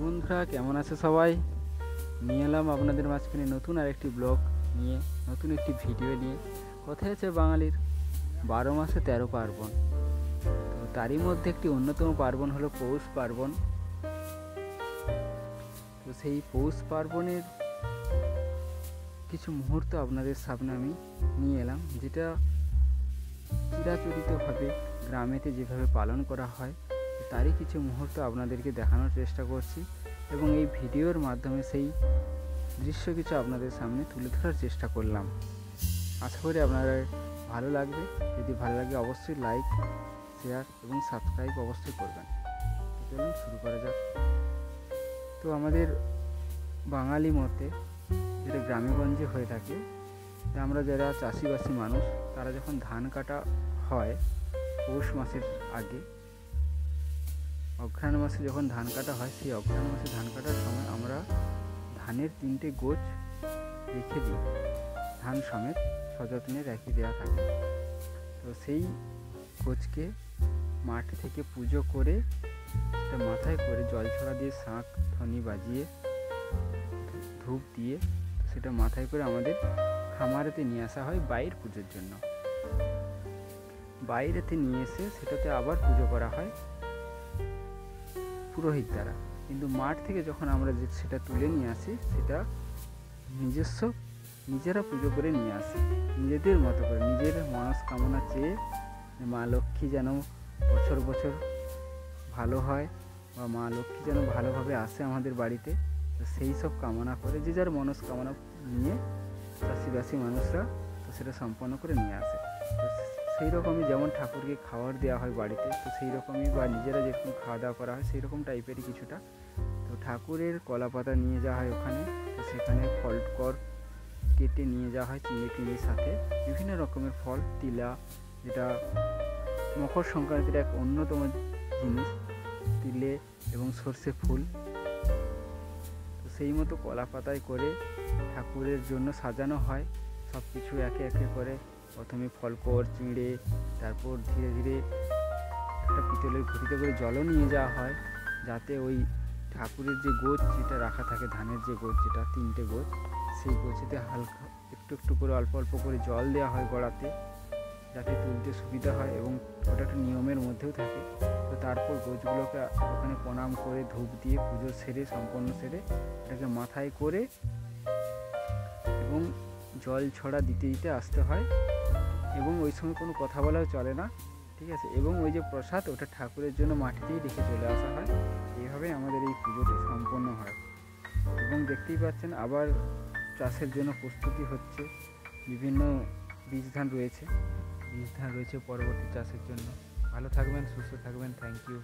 বন্ধুরা, কেমন আছে সবাই? নিয়ে এলাম আপনাদের মাঝখানে নতুন আরেকটি ব্লগ নিয়ে, নতুন একটি ভিডিও নিয়ে। কথায় আছে বাঙালির 12 মাসে 13 পার্বণ। তো তারই মধ্যে একটি অন্যতম পার্বণ হলো পৌষ পার্বণ। তো সেই পৌষ পার্বণের কিছু মুহূর্ত আপনাদের সামনে আমি নিয়ে এলাম, যেটা চিরাচরিতভাবে গ্রামেতে যেভাবে পালন করা হয় তারই কিছু মুহূর্ত আপনাদেরকে দেখানোর চেষ্টা করছি, এবং এই ভিডিওর মাধ্যমে সেই দৃশ্য কিছু আপনাদের সামনে তুলে ধরার চেষ্টা করলাম। আশা করি আপনাদের ভালো লাগবে। যদি ভালো লাগে অবশ্যই লাইক, শেয়ার এবং সাবস্ক্রাইব অবশ্যই করবেন। চলুন শুরু করা যাক। তো আমাদের বাঙালি মতে যেটা গ্রামেগঞ্জে হয়ে থাকে, আমরা যারা চাষিবাসী মানুষ, তারা যখন ধান কাটা হয় পৌষ মাসের আগে, অঘ্রাণ মাসে যখন ধান কাটা হয়, সেই অঘ্রাণ মাসে ধান কাটার সময় আমরা ধানের 3টে গোছ রেখে দিই, ধান সমেত সযত্নে রেখে দেওয়া থাকে। তো সেই গোছকে মাঠ থেকে পুজো করে সেটা মাথায় করে জল ছড়া দিয়ে, শাঁখ ধ্বনি বাজিয়ে, ধূপ দিয়ে সেটা মাথায় করে আমাদের খামারেতে নিয়ে আসা হয় বাইরের পুজোর জন্য। বাইরেতে নিয়ে এসে সেটাতে আবার পুজো করা হয় পুরোহিত দ্বারা। কিন্তু মাঠ থেকে যখন আমরা সেটা তুলে নিয়ে আসি, সেটা নিজেরা পুজো করে নিয়ে আসি, নিজেদের মতো করে, নিজের মনস্কামনা চেয়ে মা লক্ষ্মী যেন বছর বছর ভালো হয়, বা মা লক্ষ্মী যেন ভালোভাবে আসে আমাদের বাড়িতে। তো সেই সব কামনা করে যে যার মনস্কামনা নিয়ে চাষিবাসী মানুষরা তো সেটা সম্পন্ন করে নিয়ে আসে। তো সেই রকমই যেমন ঠাকুরকে খাবার দেওয়া হয় বাড়িতে, তো সেই রকমই, বা নিজেরা যেরকম খাওয়া দাওয়া করা হয় সেই রকম টাইপেরই কিছুটা। তো ঠাকুরের কলা পাতা নিয়ে যাওয়া হয় ওখানে, তো সেখানে ফল কর কেটে নিয়ে যাওয়া হয় চিনির সাথে, বিভিন্ন রকমের ফল, তিলা, যেটা মকর সংক্রান্তির এক অন্যতম জিনিস, তিলে এবং সর্ষে ফুল। তো সেই মতো কলা পাতায় করে ঠাকুরের জন্য সাজানো হয় সব কিছু একে একে করে। প্রথমে ফলকর, চিঁড়ে, তারপর ধীরে ধীরে একটা পিতলের ঘটিতে করে জলও নিয়ে যাওয়া হয়, যাতে ওই ঠাকুরের যে গোছ যেটা রাখা থাকে, ধানের যে গোছ, যেটা 3টে গোছ, সেই গোছেতে হালকা একটু একটু করে অল্প অল্প করে জল দেওয়া হয় গড়াতে, যাতে তুলতে সুবিধা হয়, এবং ওটা একটা নিয়মের মধ্যেও থাকে। তো তারপর গোছগুলোকে ওখানে প্রণাম করে ধূপ দিয়ে পুজো সেরে, সম্পন্ন সেরে, এটাকে মাথায় করে এবং জল ছড়া দিতে দিতে আসতে হয়, এবং ওই সময় কোনো কথা বলাও চলে না, ঠিক আছে? এবং ওই যে প্রসাদ, ওটা ঠাকুরের জন্য মাটিতেই রেখে চলে আসা হয়। এইভাবে আমাদের এই পুজোটি সম্পন্ন হয়। এবং দেখতেই পাচ্ছেন আবার চাষের জন্য প্রস্তুতি হচ্ছে, বিভিন্ন বীজ ধান রয়েছে পরবর্তী চাষের জন্য। ভালো থাকবেন, সুস্থ থাকবেন। Thank you.